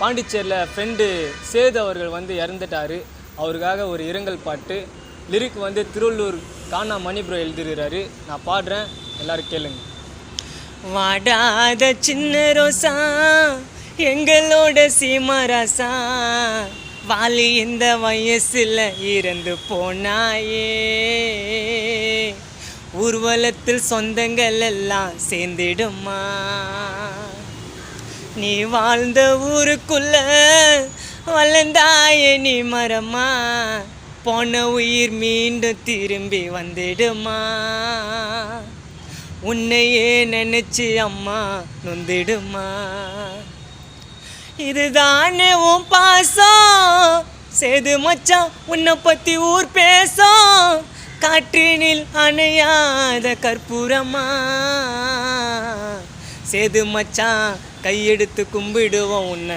பாண்டிச்சேரியில் ஃப்ரெண்டு சேது அவர்கள் வந்து இறந்துட்டார். அவருக்காக ஒரு இரங்கல் பாட்டு. லிரிக் வந்து திருவள்ளூர் கானா மணி ப்ரோ எழுதிருக்கிறாரு. நான் பாடுறேன், எல்லோரும் கேளுங்க. வாடாத சின்ன ரோசா எங்களோட சீமராசா, வாலி இந்த வயசில் இறந்து போனாயே, ஊர்வலத்தில் சொந்தங்கள் எல்லாம் சேர்ந்திடுமா, நீ வாழ்ந்த ஊருக்குள்ள வளர்ந்தாயே நீ மரமா, போன உயிர் மீண்டும் திரும்பி வந்துடுமா, உன்னையே நினைச்சு அம்மா நொந்திடுமா, இதுதானே உன் பாசம் சேது மச்சான், உன்னை பத்தி ஊர் பேசும், காற்றினில் அணையாத கற்பூரமா, சேது மச்சான் கையெடுத்து கும்பிடுவோம் உன்னை.